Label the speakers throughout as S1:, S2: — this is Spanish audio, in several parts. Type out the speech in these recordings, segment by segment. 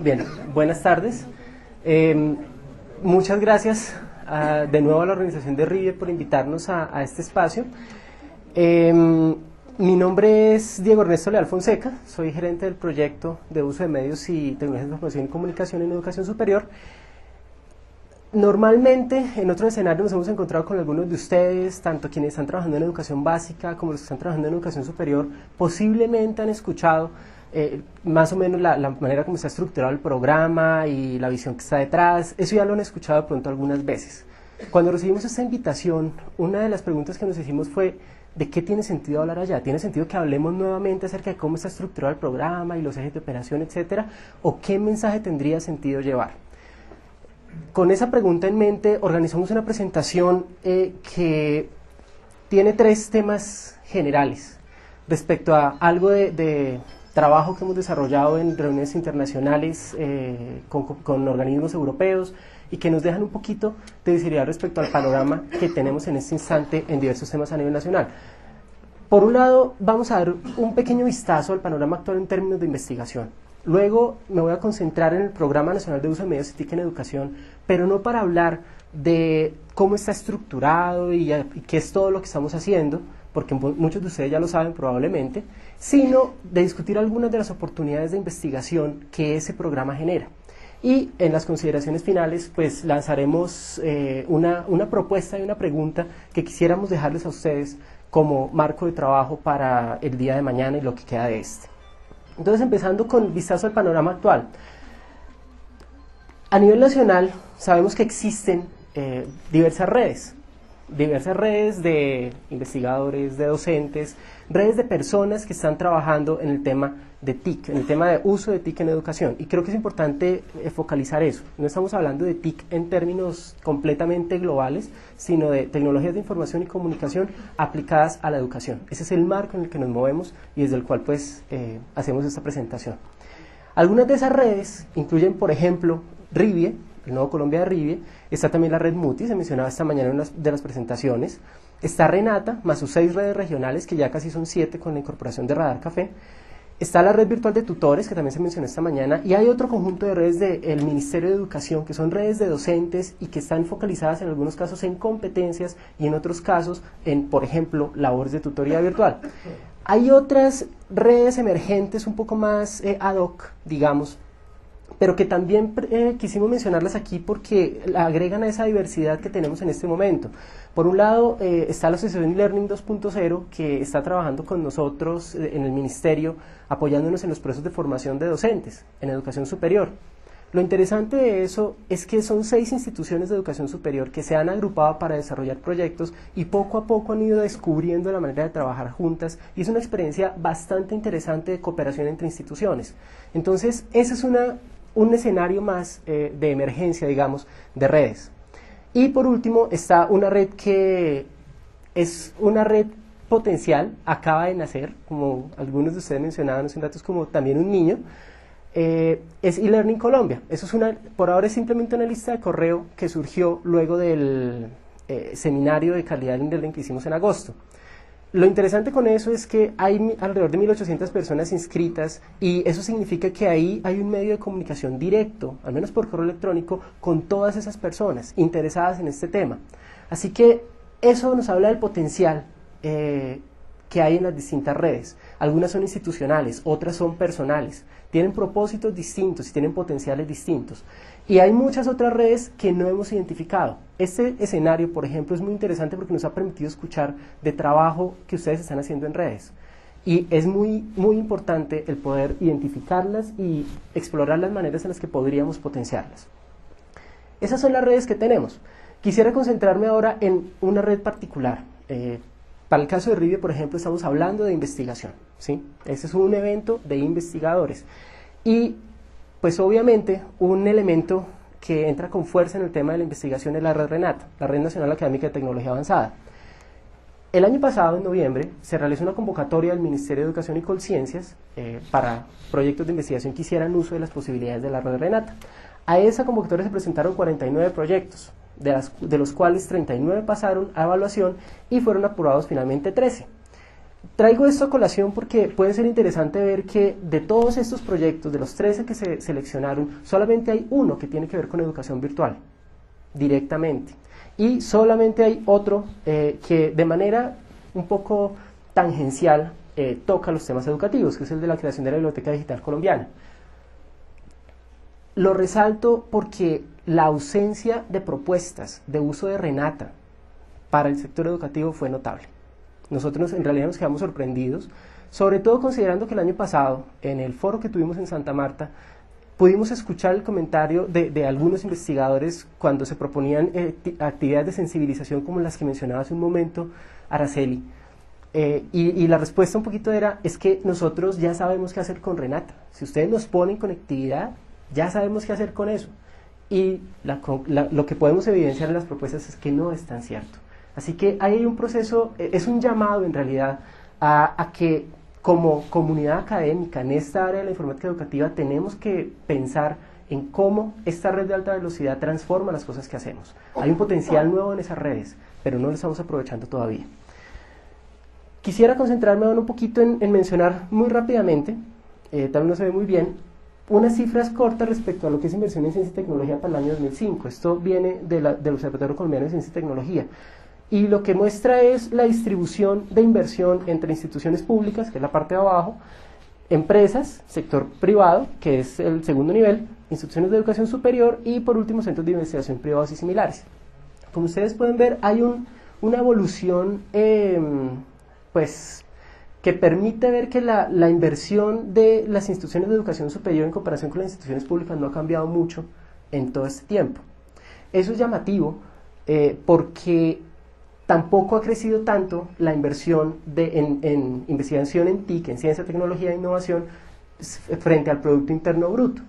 S1: Bien, buenas tardes. Muchas gracias de nuevo a la organización de Rivie por invitarnos a este espacio. Mi nombre es Diego Ernesto Leal Fonseca, soy gerente del proyecto de uso de medios y tecnologías de información y comunicación en educación superior. Normalmente en otros escenarios nos hemos encontrado con algunos de ustedes, tanto quienes están trabajando en educación básica como los que están trabajando en educación superior, posiblemente han escuchado más o menos la manera como está estructurado el programa y la visión que está detrás. Eso ya lo han escuchado de pronto algunas veces. Cuando recibimos esta invitación, una de las preguntas que nos hicimos fue: ¿de qué tiene sentido hablar allá? ¿Tiene sentido que hablemos nuevamente acerca de cómo está estructurado el programa y los ejes de operación, etcétera? ¿O qué mensaje tendría sentido llevar? Con esa pregunta en mente, organizamos una presentación que tiene 3 temas generales respecto a algo de trabajo que hemos desarrollado en reuniones internacionales con organismos europeos y que nos dejan un poquito de visibilidad respecto al panorama que tenemos en este instante en diversos temas a nivel nacional. Por un lado, vamos a dar un pequeño vistazo al panorama actual en términos de investigación. Luego me voy a concentrar en el Programa Nacional de Uso de Medios y TIC en Educación, pero no para hablar de cómo está estructurado y qué es todo lo que estamos haciendo, porque muchos de ustedes ya lo saben probablemente, sino de discutir algunas de las oportunidades de investigación que ese programa genera. Y en las consideraciones finales, pues lanzaremos una propuesta y una pregunta que quisiéramos dejarles a ustedes como marco de trabajo para el día de mañana y lo que queda de este. Entonces, empezando con vistazo al panorama actual. A nivel nacional, sabemos que existen diversas redes de investigadores, de docentes, redes de personas que están trabajando en el tema de TIC, en el tema de uso de TIC en educación. Y creo que es importante focalizar eso. No estamos hablando de TIC en términos completamente globales, sino de tecnologías de información y comunicación aplicadas a la educación. Ese es el marco en el que nos movemos y desde el cual pues hacemos esta presentación. Algunas de esas redes incluyen, por ejemplo, Rivie, el Nuevo Colombia de Rivie. Está también la red MUTI, se mencionaba esta mañana en una de las presentaciones. Está Renata, más sus 6 redes regionales, que ya casi son 7 con la incorporación de Radar Café. Está la red virtual de tutores, que también se mencionó esta mañana, y hay otro conjunto de redes del Ministerio de Educación, que son redes de docentes y que están focalizadas en algunos casos en competencias y en otros casos en, por ejemplo, labores de tutoría virtual. Hay otras redes emergentes un poco más ad hoc, digamos, pero que también quisimos mencionarlas aquí porque agregan a esa diversidad que tenemos en este momento. Por un lado está la Asociación e-Learning 2.0, que está trabajando con nosotros en el Ministerio, apoyándonos en los procesos de formación de docentes en educación superior. Lo interesante de eso es que son 6 instituciones de educación superior que se han agrupado para desarrollar proyectos y poco a poco han ido descubriendo la manera de trabajar juntas, y es una experiencia bastante interesante de cooperación entre instituciones. Entonces, ese es un escenario más de emergencia, digamos, de redes. Y por último está una red que es una red potencial, acaba de nacer, como algunos de ustedes mencionaban hace un rato, es como también un niño, es eLearning Colombia. Eso es por ahora es simplemente una lista de correo que surgió luego del seminario de calidad en eLearning que hicimos en agosto. Lo interesante con eso es que hay alrededor de 1.800 personas inscritas, y eso significa que ahí hay un medio de comunicación directo, al menos por correo electrónico, con todas esas personas interesadas en este tema. Así que eso nos habla del potencial que hay en las distintas redes. Algunas son institucionales, otras son personales, tienen propósitos distintos y tienen potenciales distintos. Y hay muchas otras redes que no hemos identificado. Este escenario, por ejemplo, es muy interesante porque nos ha permitido escuchar de trabajo que ustedes están haciendo en redes. Y es muy importante el poder identificarlas y explorar las maneras en las que podríamos potenciarlas. Esas son las redes que tenemos. Quisiera concentrarme ahora en una red particular. Para el caso de Rivie, por ejemplo, estamos hablando de investigación, ¿sí? Este es un evento de investigadores. Y pues obviamente un elemento que entra con fuerza en el tema de la investigación es la red Renata, la Red Nacional Académica de Tecnología Avanzada. El año pasado, en noviembre, se realizó una convocatoria del Ministerio de Educación y Colciencias para proyectos de investigación que hicieran uso de las posibilidades de la red Renata. A esa convocatoria se presentaron 49 proyectos, de los cuales 39 pasaron a evaluación y fueron aprobados finalmente 13. Traigo esto a colación porque puede ser interesante ver que de todos estos proyectos, de los 13 que se seleccionaron, solamente hay uno que tiene que ver con educación virtual, directamente. Y solamente hay otro que de manera un poco tangencial toca los temas educativos, que es el de la creación de la Biblioteca Digital Colombiana. Lo resalto porque la ausencia de propuestas de uso de Renata para el sector educativo fue notable. Nosotros en realidad nos quedamos sorprendidos, sobre todo considerando que el año pasado, en el foro que tuvimos en Santa Marta, pudimos escuchar el comentario de algunos investigadores cuando se proponían actividades de sensibilización como las que mencionaba hace un momento Araceli. Y la respuesta un poquito era, es que nosotros ya sabemos qué hacer con Renata. Si ustedes nos ponen conectividad, ya sabemos qué hacer con eso. Y lo que podemos evidenciar en las propuestas es que no es tan cierto. Así que ahí hay un proceso, es un llamado en realidad a que como comunidad académica en esta área de la informática educativa tenemos que pensar en cómo esta red de alta velocidad transforma las cosas que hacemos. Hay un potencial nuevo en esas redes, pero no lo estamos aprovechando todavía. Quisiera concentrarme un poquito en mencionar muy rápidamente, tal vez no se ve muy bien, unas cifras cortas respecto a lo que es inversión en ciencia y tecnología para el año 2005. Esto viene del Observatorio Colombiano de Ciencia y Tecnología. Y lo que muestra es la distribución de inversión entre instituciones públicas, que es la parte de abajo, empresas, sector privado, que es el segundo nivel, instituciones de educación superior y por último centros de investigación privados y similares. Como ustedes pueden ver, hay una evolución pues, que permite ver que la inversión de las instituciones de educación superior en comparación con las instituciones públicas no ha cambiado mucho en todo este tiempo. Eso es llamativo porque tampoco ha crecido tanto la inversión en investigación en TIC, en ciencia, tecnología e innovación, frente al Producto Interno Bruto.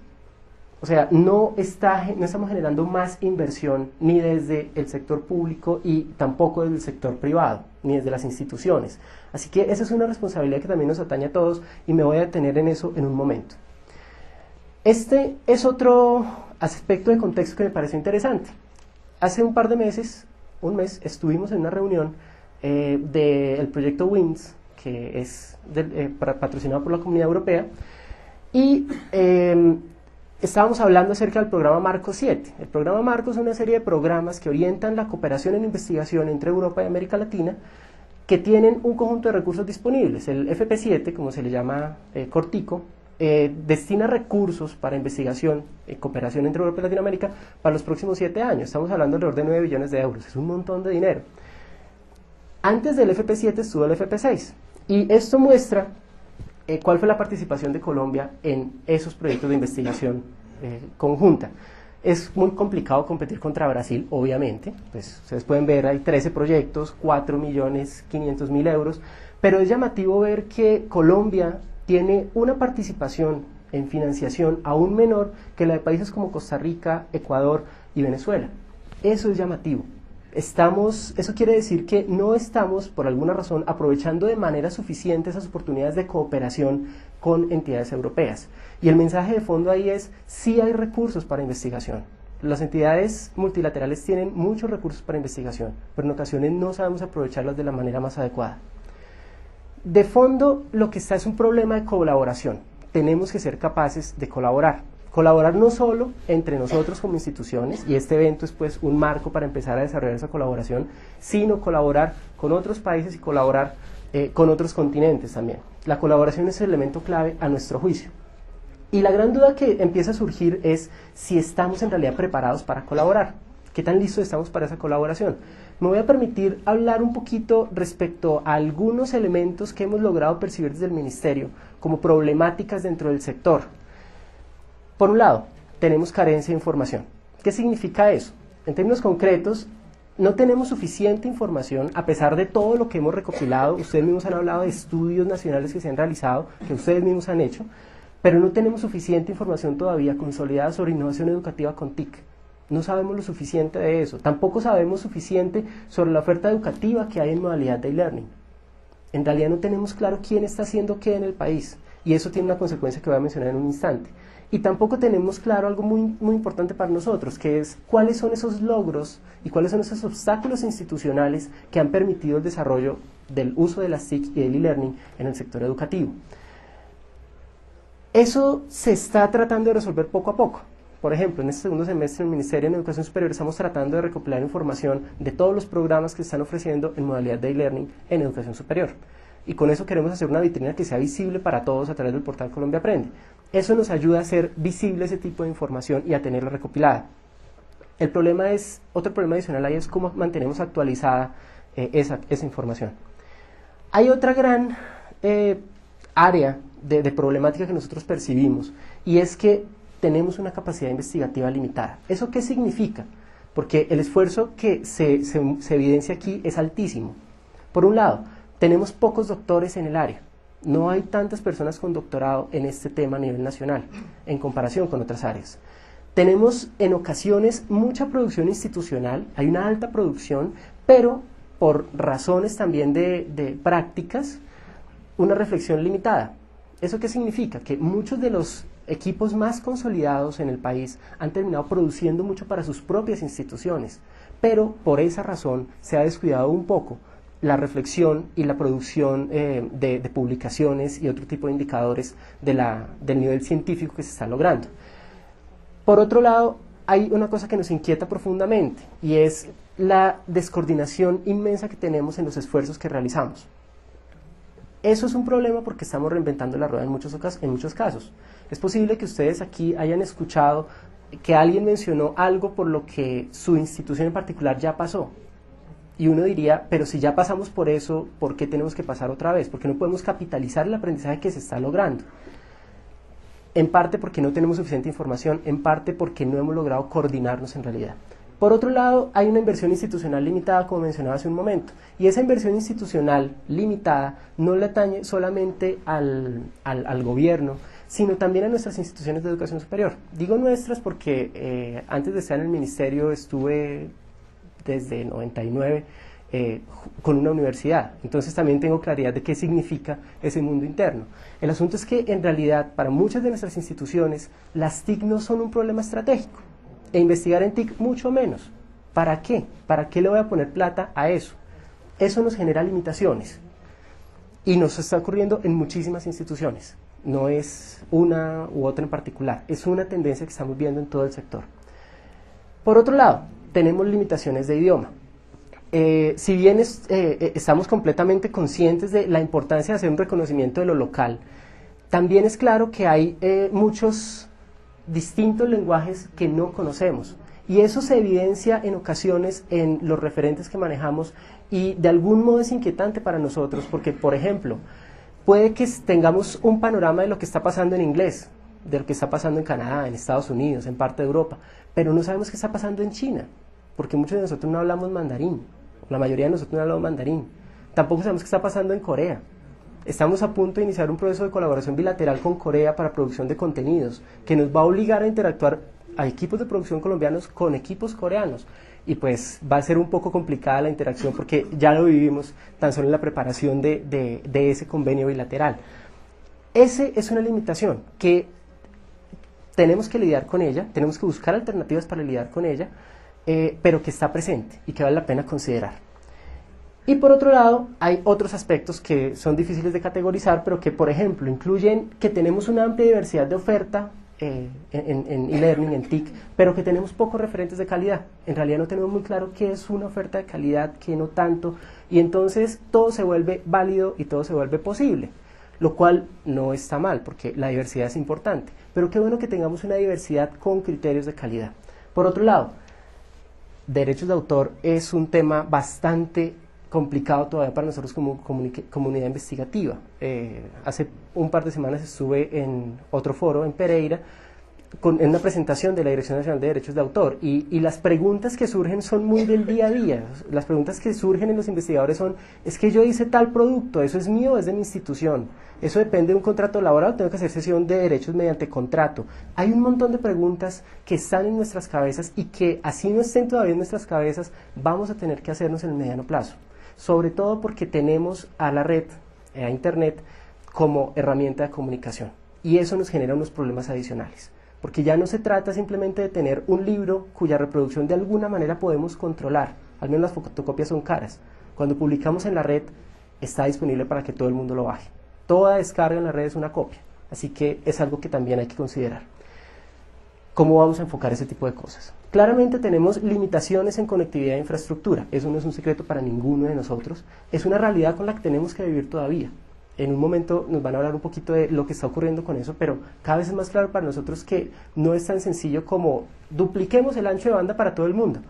S1: O sea, no estamos generando más inversión ni desde el sector público y tampoco desde el sector privado, ni desde las instituciones. Así que esa es una responsabilidad que también nos atañe a todos y me voy a detener en eso en un momento. Este es otro aspecto de contexto que me pareció interesante. Hace un par de meses, un mes, estuvimos en una reunión del proyecto WINS, que es patrocinado por la Comunidad Europea, y estábamos hablando acerca del programa Marco 7. El programa Marco es una serie de programas que orientan la cooperación en investigación entre Europa y América Latina, que tienen un conjunto de recursos disponibles. El FP7, como se le llama cortico, destina recursos para investigación y cooperación entre Europa y Latinoamérica para los próximos 7 años. Estamos hablando alrededor de 9 billones de euros. Es un montón de dinero. Antes del FP7 estuvo el FP6. Y esto muestra cuál fue la participación de Colombia en esos proyectos de investigación conjunta. Es muy complicado competir contra Brasil, obviamente. Pues ustedes pueden ver, hay 13 proyectos, 4.500.000 euros. Pero es llamativo ver que Colombia tiene una participación en financiación aún menor que la de países como Costa Rica, Ecuador y Venezuela. Eso es llamativo. Eso quiere decir que no estamos, por alguna razón, aprovechando de manera suficiente esas oportunidades de cooperación con entidades europeas. Y el mensaje de fondo ahí es, sí hay recursos para investigación. Las entidades multilaterales tienen muchos recursos para investigación, pero en ocasiones no sabemos aprovecharlas de la manera más adecuada. De fondo, lo que está es un problema de colaboración. Tenemos que ser capaces de colaborar. Colaborar no solo entre nosotros como instituciones, y este evento es pues un marco para empezar a desarrollar esa colaboración, sino colaborar con otros países y colaborar con otros continentes también. La colaboración es el elemento clave a nuestro juicio. Y la gran duda que empieza a surgir es si estamos en realidad preparados para colaborar. ¿Qué tan listos estamos para esa colaboración? Me voy a permitir hablar un poquito respecto a algunos elementos que hemos logrado percibir desde el Ministerio como problemáticas dentro del sector. Por un lado, tenemos carencia de información. ¿Qué significa eso? En términos concretos, no tenemos suficiente información, a pesar de todo lo que hemos recopilado. Ustedes mismos han hablado de estudios nacionales que se han realizado, que ustedes mismos han hecho, pero no tenemos suficiente información todavía consolidada sobre innovación educativa con TIC. No sabemos lo suficiente de eso. Tampoco sabemos suficiente sobre la oferta educativa que hay en modalidad de e-learning. En realidad no tenemos claro quién está haciendo qué en el país, y eso tiene una consecuencia que voy a mencionar en un instante. Y tampoco tenemos claro algo muy, muy importante para nosotros, que es cuáles son esos logros y cuáles son esos obstáculos institucionales que han permitido el desarrollo del uso de las TIC y del e-learning en el sector educativo. Eso se está tratando de resolver poco a poco. Por ejemplo, en este segundo semestre en el Ministerio de Educación Superior estamos tratando de recopilar información de todos los programas que se están ofreciendo en modalidad de e-learning en educación superior. Y con eso queremos hacer una vitrina que sea visible para todos a través del portal Colombia Aprende. Eso nos ayuda a hacer visible ese tipo de información y a tenerla recopilada. El problema es, otro problema adicional ahí es cómo mantenemos actualizada esa información. Hay otra gran área de problemática que nosotros percibimos, y es que tenemos una capacidad investigativa limitada. ¿Eso qué significa? Porque el esfuerzo que se evidencia aquí es altísimo. Por un lado, tenemos pocos doctores en el área. No hay tantas personas con doctorado en este tema a nivel nacional, en comparación con otras áreas. Tenemos en ocasiones mucha producción institucional, hay una alta producción, pero por razones también de prácticas, una reflexión limitada. ¿Eso qué significa? Que muchos de los equipos más consolidados en el país han terminado produciendo mucho para sus propias instituciones, pero por esa razón se ha descuidado un poco la reflexión y la producción de publicaciones y otro tipo de indicadores del nivel científico que se está logrando. Por otro lado, hay una cosa que nos inquieta profundamente, y es la descoordinación inmensa que tenemos en los esfuerzos que realizamos. Eso es un problema porque estamos reinventando la rueda en muchos casos. Es posible que ustedes aquí hayan escuchado que alguien mencionó algo por lo que su institución en particular ya pasó. Y uno diría, pero si ya pasamos por eso, ¿por qué tenemos que pasar otra vez? ¿Por qué no podemos capitalizar el aprendizaje que se está logrando? En parte porque no tenemos suficiente información, en parte porque no hemos logrado coordinarnos en realidad. Por otro lado, hay una inversión institucional limitada, como mencionaba hace un momento, y esa inversión institucional limitada no le atañe solamente al gobierno, sino también a nuestras instituciones de educación superior. Digo nuestras porque antes de estar en el ministerio estuve desde 99 con una universidad, entonces también tengo claridad de qué significa ese mundo interno. El asunto es que en realidad para muchas de nuestras instituciones las TIC no son un problema estratégico, e investigar en TIC mucho menos. ¿Para qué? ¿Para qué le voy a poner plata a eso? Eso nos genera limitaciones y nos está ocurriendo en muchísimas instituciones. No es una u otra en particular, es una tendencia que estamos viendo en todo el sector. Por otro lado, tenemos limitaciones de idioma. Si bien estamos completamente conscientes de la importancia de hacer un reconocimiento de lo local, también es claro que hay muchos distintos lenguajes que no conocemos, y eso se evidencia en ocasiones en los referentes que manejamos, y de algún modo es inquietante para nosotros porque, por ejemplo, puede que tengamos un panorama de lo que está pasando en inglés, de lo que está pasando en Canadá, en Estados Unidos, en parte de Europa, pero no sabemos qué está pasando en China, porque muchos de nosotros no hablamos mandarín, la mayoría de nosotros no hablamos mandarín. Tampoco sabemos qué está pasando en Corea. Estamos a punto de iniciar un proceso de colaboración bilateral con Corea para producción de contenidos, que nos va a obligar a interactuar a equipos de producción colombianos con equipos coreanos. Y pues va a ser un poco complicada la interacción porque ya lo vivimos tan solo en la preparación de ese convenio bilateral. Esa es una limitación que tenemos que lidiar con ella, tenemos que buscar alternativas para lidiar con ella, pero que está presente y que vale la pena considerar. Y por otro lado, hay otros aspectos que son difíciles de categorizar, pero que, por ejemplo, incluyen que tenemos una amplia diversidad de oferta en e-learning, en TIC, pero que tenemos pocos referentes de calidad. En realidad no tenemos muy claro qué es una oferta de calidad, qué no tanto, y entonces todo se vuelve válido y todo se vuelve posible, lo cual no está mal, porque la diversidad es importante, pero qué bueno que tengamos una diversidad con criterios de calidad. Por otro lado, derechos de autor es un tema bastante complicado todavía para nosotros como comunidad investigativa. Hace un par de semanas estuve en otro foro en Pereira en una presentación de la Dirección Nacional de Derechos de Autor y las preguntas que surgen son muy del día a día. Las preguntas que surgen en los investigadores son: es que yo hice tal producto, ¿eso es mío o es de mi institución? ¿Eso depende de un contrato laboral? ¿Tengo que hacer cesión de derechos mediante contrato? Hay un montón de preguntas que están en nuestras cabezas y que, así no estén todavía en nuestras cabezas, vamos a tener que hacernos en el mediano plazo. Sobre todo porque tenemos a la red, a Internet, como herramienta de comunicación. Y eso nos genera unos problemas adicionales. Porque ya no se trata simplemente de tener un libro cuya reproducción de alguna manera podemos controlar. Al menos las fotocopias son caras. Cuando publicamos en la red, está disponible para que todo el mundo lo baje. Toda descarga en la red es una copia, así que es algo que también hay que considerar. ¿Cómo vamos a enfocar ese tipo de cosas? Claramente tenemos limitaciones en conectividad e infraestructura, eso no es un secreto para ninguno de nosotros, es una realidad con la que tenemos que vivir todavía. En un momento nos van a hablar un poquito de lo que está ocurriendo con eso, pero cada vez es más claro para nosotros que no es tan sencillo como dupliquemos el ancho de banda para todo el mundo.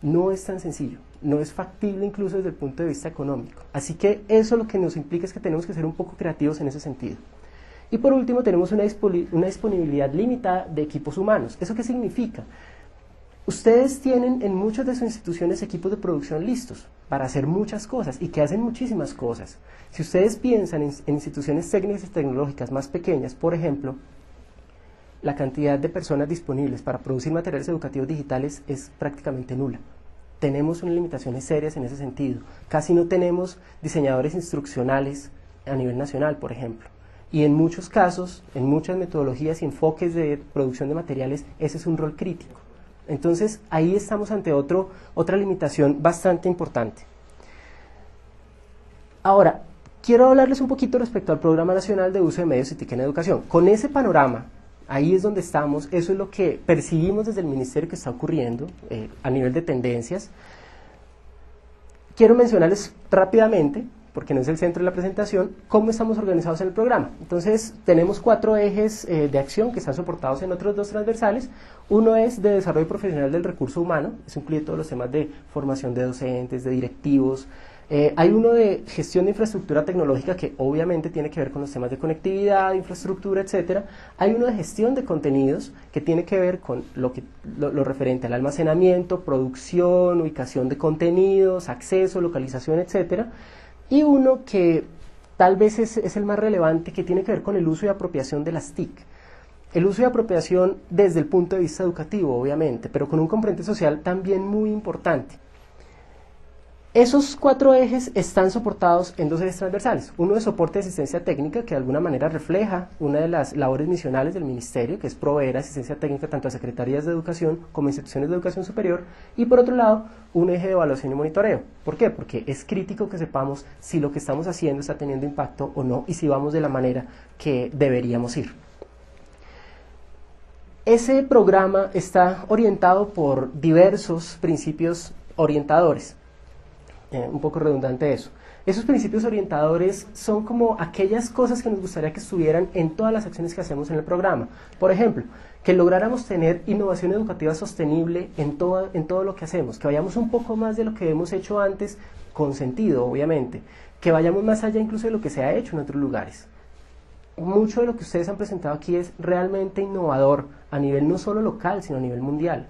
S1: No es tan sencillo, no es factible incluso desde el punto de vista económico. Así que eso lo que nos implica es que tenemos que ser un poco creativos en ese sentido. Y por último tenemos una disponibilidad limitada de equipos humanos. ¿Eso qué significa? Ustedes tienen en muchas de sus instituciones equipos de producción listos para hacer muchas cosas y que hacen muchísimas cosas. Si ustedes piensan en instituciones técnicas y tecnológicas más pequeñas, por ejemplo, la cantidad de personas disponibles para producir materiales educativos digitales es prácticamente nula. Tenemos unas limitaciones serias en ese sentido. Casi no tenemos diseñadores instruccionales a nivel nacional, por ejemplo. Y en muchos casos, en muchas metodologías y enfoques de producción de materiales, ese es un rol crítico. Entonces, ahí estamos ante otra limitación bastante importante. Ahora, quiero hablarles un poquito respecto al Programa Nacional de Uso de Medios y TIC en Educación. Con ese panorama, ahí es donde estamos, eso es lo que percibimos desde el Ministerio que está ocurriendo a nivel de tendencias. Quiero mencionarles rápidamente, porque no es el centro de la presentación, cómo estamos organizados en el programa. Entonces, tenemos 4 ejes de acción que están soportados en otros 2 transversales. Uno es de desarrollo profesional del recurso humano, eso incluye todos los temas de formación de docentes, de directivos. Hay uno de gestión de infraestructura tecnológica que obviamente tiene que ver con los temas de conectividad, infraestructura, etcétera. Hay uno de gestión de contenidos que tiene que ver con lo referente al almacenamiento, producción, ubicación de contenidos, acceso, localización, etcétera. Y uno que tal vez es el más relevante, que tiene que ver con el uso y apropiación de las TIC. El uso y apropiación desde el punto de vista educativo, obviamente, pero con un componente social también muy importante. Esos 4 ejes están soportados en 2 ejes transversales. Uno de soporte de asistencia técnica, que de alguna manera refleja una de las labores misionales del Ministerio, que es proveer asistencia técnica tanto a secretarías de educación como a instituciones de educación superior. Y por otro lado, un eje de evaluación y monitoreo. ¿Por qué? Porque es crítico que sepamos si lo que estamos haciendo está teniendo impacto o no y si vamos de la manera que deberíamos ir. Ese programa está orientado por diversos principios orientadores. Un poco redundante eso. Esos principios orientadores son como aquellas cosas que nos gustaría que estuvieran en todas las acciones que hacemos en el programa. Por ejemplo, que lográramos tener innovación educativa sostenible en todo lo que hacemos, que vayamos un poco más de lo que hemos hecho antes, con sentido, obviamente, que vayamos más allá incluso de lo que se ha hecho en otros lugares. Mucho de lo que ustedes han presentado aquí es realmente innovador a nivel no solo local, sino a nivel mundial.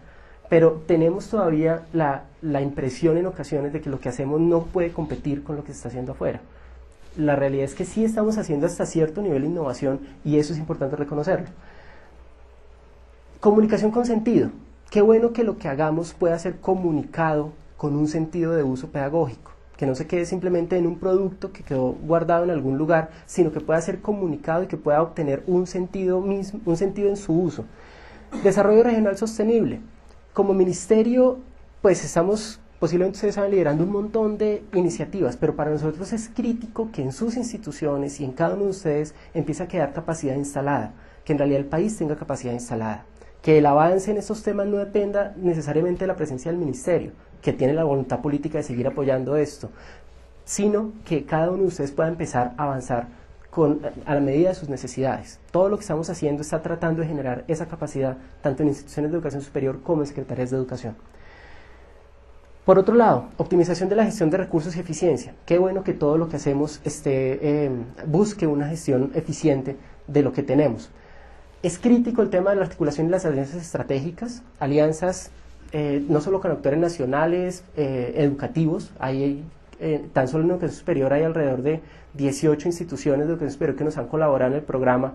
S1: Pero tenemos todavía la impresión en ocasiones de que lo que hacemos no puede competir con lo que se está haciendo afuera. La realidad es que sí estamos haciendo hasta cierto nivel de innovación y eso es importante reconocerlo. Comunicación con sentido. Qué bueno que lo que hagamos pueda ser comunicado con un sentido de uso pedagógico, que no se quede simplemente en un producto que quedó guardado en algún lugar, sino que pueda ser comunicado y que pueda obtener un sentido en su uso. Desarrollo regional sostenible. Como ministerio, pues estamos, posiblemente ustedes saben, liderando un montón de iniciativas, pero para nosotros es crítico que en sus instituciones y en cada uno de ustedes empiece a quedar capacidad instalada, que en realidad el país tenga capacidad instalada, que el avance en estos temas no dependa necesariamente de la presencia del ministerio, que tiene la voluntad política de seguir apoyando esto, sino que cada uno de ustedes pueda empezar a avanzar a la medida de sus necesidades. Todo lo que estamos haciendo está tratando de generar esa capacidad tanto en instituciones de educación superior como en secretarías de educación. Por otro lado, optimización de la gestión de recursos y eficiencia. Qué bueno que todo lo que hacemos busque una gestión eficiente de lo que tenemos. Es crítico el tema de la articulación y las alianzas estratégicas, alianzas no solo con actores nacionales, educativos, tan solo en educación superior hay alrededor de 18 instituciones de educación superior que nos han colaborado en el programa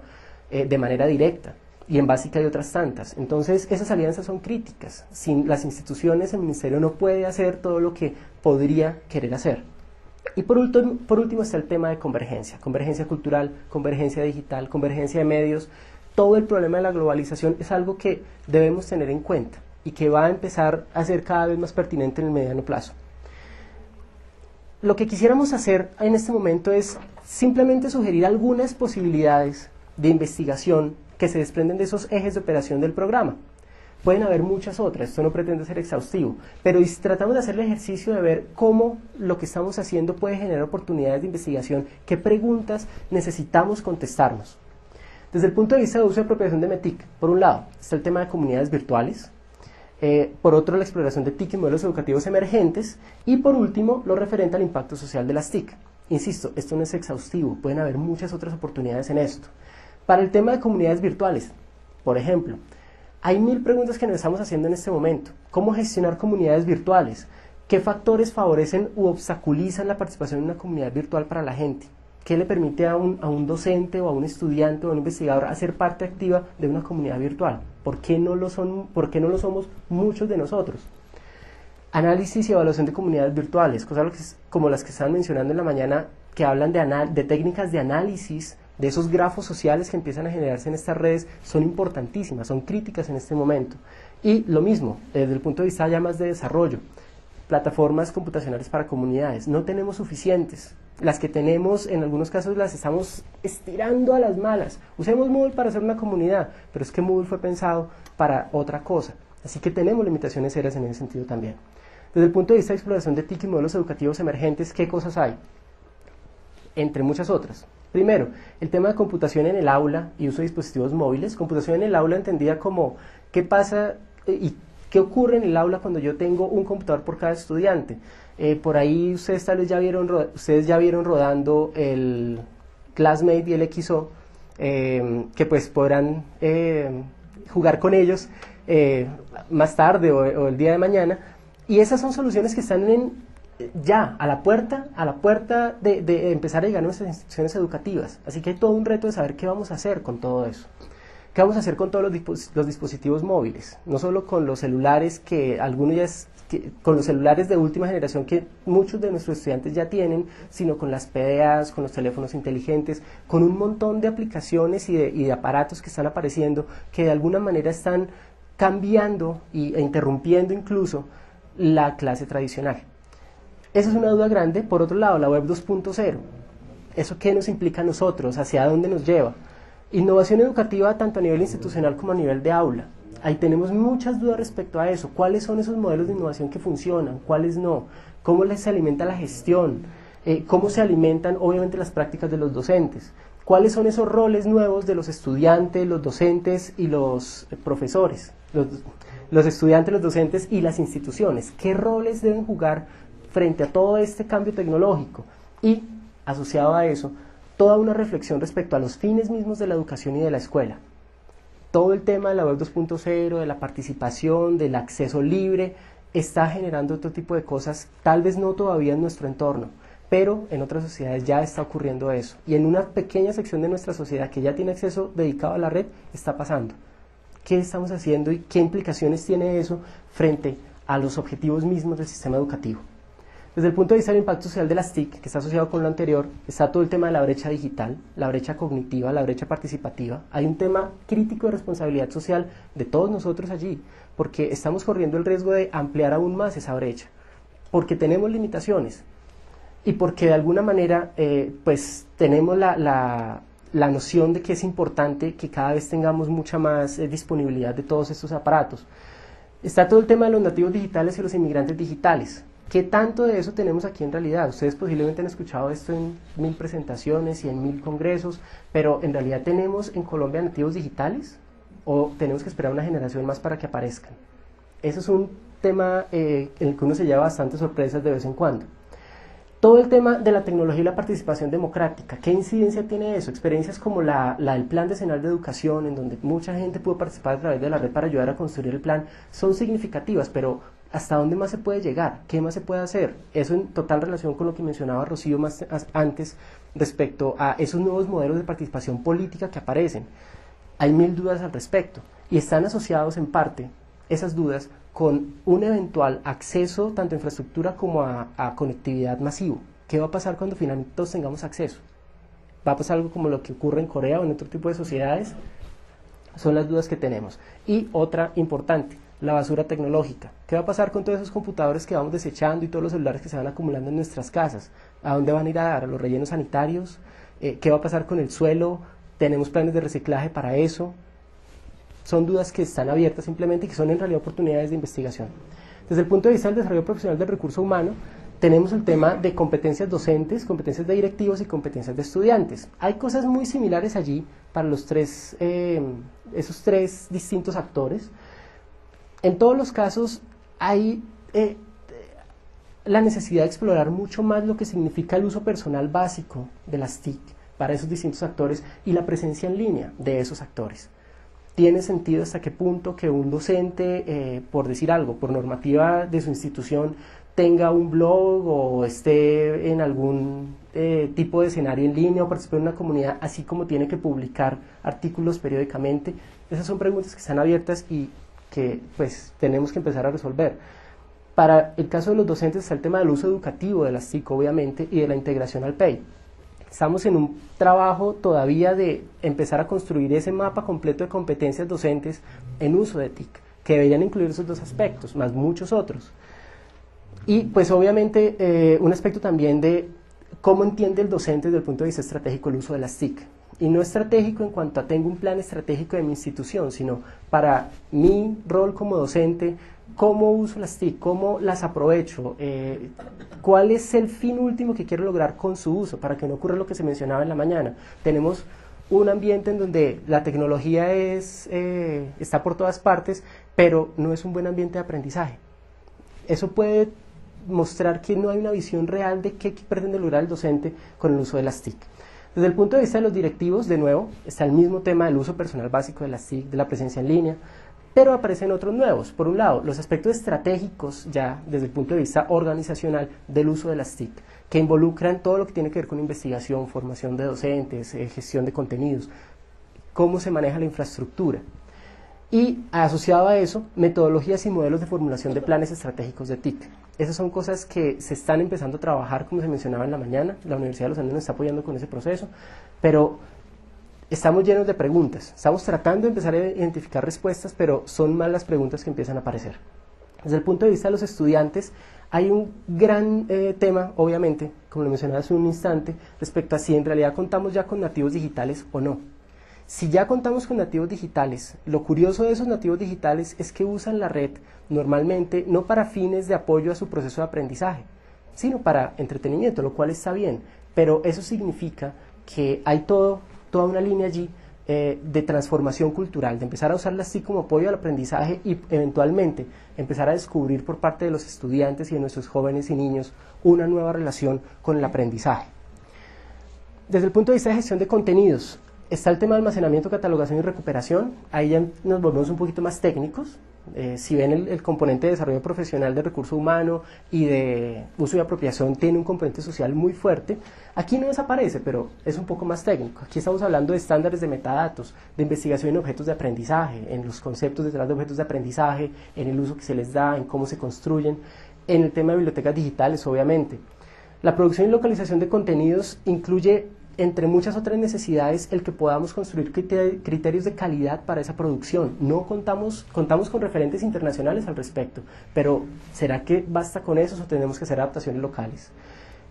S1: de manera directa, y en básica hay otras tantas. Entonces esas alianzas son críticas. Sin las instituciones el ministerio no puede hacer todo lo que podría querer hacer. Y por último está el tema de convergencia cultural, convergencia digital, convergencia de medios. Todo el problema de la globalización es algo que debemos tener en cuenta y que va a empezar a ser cada vez más pertinente en el mediano plazo. lo que quisiéramos hacer en este momento es simplemente sugerir algunas posibilidades de investigación que se desprenden de esos ejes de operación del programa. Pueden haber muchas otras, esto no pretende ser exhaustivo, pero tratamos de hacer el ejercicio de ver cómo lo que estamos haciendo puede generar oportunidades de investigación, qué preguntas necesitamos contestarnos. Desde el punto de vista de uso y apropiación de METIC, por un lado, está el tema de comunidades virtuales, por otro, la exploración de TIC y modelos educativos emergentes, y por último, lo referente al impacto social de las TIC. Insisto, esto no es exhaustivo, pueden haber muchas otras oportunidades en esto. Para el tema de comunidades virtuales, por ejemplo, hay 1000 preguntas que nos estamos haciendo en este momento. ¿Cómo gestionar comunidades virtuales? ¿Qué factores favorecen u obstaculizan la participación en una comunidad virtual para la gente? ¿Qué le permite a un docente o a un estudiante o a un investigador hacer parte activa de una comunidad virtual? ¿Por qué no lo somos muchos de nosotros? Análisis y evaluación de comunidades virtuales, cosas como las que estaban mencionando en la mañana, que hablan de técnicas de análisis de esos grafos sociales que empiezan a generarse en estas redes, son importantísimas, son críticas en este momento. Y lo mismo, desde el punto de vista ya más de desarrollo, plataformas computacionales para comunidades, no tenemos suficientes. Las que tenemos, en algunos casos las estamos estirando a las malas. Usemos Moodle para hacer una comunidad, pero es que Moodle fue pensado para otra cosa. Así que tenemos limitaciones serias en ese sentido también. Desde el punto de vista de exploración de TIC y modelos educativos emergentes, ¿qué cosas hay? Entre muchas otras. Primero, el tema de computación en el aula y uso de dispositivos móviles. Computación en el aula entendida como qué pasa y qué ocurre en el aula cuando yo tengo un computador por cada estudiante. Por ahí ustedes tal vez ya vieron rodando el Classmate y el XO, que pues podrán jugar con ellos más tarde o el día de mañana. Y esas son soluciones que están ya a la puerta de empezar a llegar a nuestras instituciones educativas. Así que hay todo un reto de saber qué vamos a hacer con todo eso. ¿Qué vamos a hacer con todos los dispositivos móviles? No solo con los celulares con los celulares de última generación que muchos de nuestros estudiantes ya tienen, sino con las PDAs, con los teléfonos inteligentes, con un montón de aplicaciones y de aparatos que están apareciendo que de alguna manera están cambiando e interrumpiendo incluso la clase tradicional. Esa es una duda grande. Por otro lado, la web 2.0. ¿Eso qué nos implica a nosotros? ¿Hacia dónde nos lleva? Innovación educativa tanto a nivel institucional como a nivel de aula. Ahí tenemos muchas dudas respecto a eso. ¿Cuáles son esos modelos de innovación que funcionan? ¿Cuáles no? ¿Cómo les alimenta la gestión? ¿Cómo se alimentan obviamente las prácticas de los docentes? ¿Cuáles son esos roles nuevos de los estudiantes, los docentes y los profesores? Los estudiantes, los docentes y las instituciones. ¿Qué roles deben jugar frente a todo este cambio tecnológico? Y, asociado a eso, toda una reflexión respecto a los fines mismos de la educación y de la escuela. Todo el tema de la web 2.0, de la participación, del acceso libre, está generando otro tipo de cosas, tal vez no todavía en nuestro entorno, pero en otras sociedades ya está ocurriendo eso. Y en una pequeña sección de nuestra sociedad que ya tiene acceso dedicado a la red, está pasando. ¿Qué estamos haciendo y qué implicaciones tiene eso frente a los objetivos mismos del sistema educativo? Desde el punto de vista del impacto social de las TIC, que está asociado con lo anterior, está todo el tema de la brecha digital, la brecha cognitiva, la brecha participativa. Hay un tema crítico de responsabilidad social de todos nosotros allí, porque estamos corriendo el riesgo de ampliar aún más esa brecha, porque tenemos limitaciones y porque de alguna manera pues tenemos la noción de que es importante que cada vez tengamos mucha más disponibilidad de todos estos aparatos. Está todo el tema de los nativos digitales y los inmigrantes digitales. ¿Qué tanto de eso tenemos aquí en realidad? Ustedes posiblemente han escuchado esto en 1000 presentaciones y en 1000 congresos, pero ¿en realidad tenemos en Colombia nativos digitales? ¿O tenemos que esperar una generación más para que aparezcan? Eso es un tema en el que uno se lleva bastantes sorpresas de vez en cuando. Todo el tema de la tecnología y la participación democrática, ¿qué incidencia tiene eso? Experiencias como la del Plan Decenal de Educación, en donde mucha gente pudo participar a través de la red para ayudar a construir el plan, son significativas, pero ¿hasta dónde más se puede llegar? ¿Qué más se puede hacer? Eso en total relación con lo que mencionaba Rocío antes respecto a esos nuevos modelos de participación política que aparecen. Hay 1000 dudas al respecto y están asociados en parte esas dudas con un eventual acceso tanto a infraestructura como a conectividad masivo. ¿Qué va a pasar cuando finalmente todos tengamos acceso? ¿Va a pasar algo como lo que ocurre en Corea o en otro tipo de sociedades? Son las dudas que tenemos. Y otra importante, la basura tecnológica. ¿Qué va a pasar con todos esos computadores que vamos desechando y todos los celulares que se van acumulando en nuestras casas? ¿A dónde van a ir a dar? ¿A los rellenos sanitarios? ¿Qué va a pasar con el suelo? ¿Tenemos planes de reciclaje para eso? Son dudas que están abiertas simplemente y que son en realidad oportunidades de investigación. Desde el punto de vista del desarrollo profesional del recurso humano, tenemos el tema de competencias docentes, competencias de directivos y competencias de estudiantes. Hay cosas muy similares allí para esos tres distintos actores. En todos los casos hay la necesidad de explorar mucho más lo que significa el uso personal básico de las TIC para esos distintos actores y la presencia en línea de esos actores. ¿Tiene sentido hasta qué punto que un docente, por decir algo, por normativa de su institución, tenga un blog o esté en algún tipo de escenario en línea o participe en una comunidad, así como tiene que publicar artículos periódicamente? Esas son preguntas que están abiertas y que pues tenemos que empezar a resolver. Para el caso de los docentes está el tema del uso educativo de las TIC, obviamente, y de la integración al PEI. Estamos en un trabajo todavía de empezar a construir ese mapa completo de competencias docentes en uso de TIC, que deberían incluir esos dos aspectos, más muchos otros. Y pues obviamente un aspecto también de cómo entiende el docente desde el punto de vista estratégico el uso de las TIC. Y no estratégico en cuanto a tengo un plan estratégico de mi institución, sino para mi rol como docente, cómo uso las TIC, cómo las aprovecho, cuál es el fin último que quiero lograr con su uso, para que no ocurra lo que se mencionaba en la mañana. Tenemos un ambiente en donde la tecnología está por todas partes, pero no es un buen ambiente de aprendizaje. Eso puede mostrar que no hay una visión real de qué pretende lograr el docente con el uso de las TIC. Desde el punto de vista de los directivos, de nuevo, está el mismo tema del uso personal básico de las TIC, de la presencia en línea, pero aparecen otros nuevos. Por un lado, los aspectos estratégicos ya desde el punto de vista organizacional del uso de las TIC, que involucran todo lo que tiene que ver con investigación, formación de docentes, gestión de contenidos, cómo se maneja la infraestructura. Y asociado a eso, metodologías y modelos de formulación de planes estratégicos de TIC. Esas son cosas que se están empezando a trabajar, como se mencionaba en la mañana. La Universidad de los Andes nos está apoyando con ese proceso, pero estamos llenos de preguntas. Estamos tratando de empezar a identificar respuestas, pero son más las preguntas que empiezan a aparecer. Desde el punto de vista de los estudiantes, hay un gran tema, obviamente, como lo mencionaba hace un instante, respecto a si en realidad contamos ya con nativos digitales o no. Si ya contamos con nativos digitales, lo curioso de esos nativos digitales es que usan la red normalmente no para fines de apoyo a su proceso de aprendizaje, sino para entretenimiento, lo cual está bien, pero eso significa que hay toda una línea allí de transformación cultural, de empezar a usarla así como apoyo al aprendizaje y eventualmente empezar a descubrir por parte de los estudiantes y de nuestros jóvenes y niños una nueva relación con el aprendizaje. Desde el punto de vista de gestión de contenidos, está el tema de almacenamiento, catalogación y recuperación. Ahí ya nos volvemos un poquito más técnicos. Si ven el componente de desarrollo profesional de recurso humano y de uso y apropiación tiene un componente social muy fuerte, aquí no desaparece, pero es un poco más técnico. Aquí estamos hablando de estándares de metadatos, de investigación en objetos de aprendizaje, en los conceptos detrás de objetos de aprendizaje, en el uso que se les da, en cómo se construyen, en el tema de bibliotecas digitales, obviamente. La producción y localización de contenidos incluye, entre muchas otras necesidades, el que podamos construir criterios de calidad para esa producción. No contamos con referentes internacionales al respecto, pero ¿será que basta con eso o tenemos que hacer adaptaciones locales?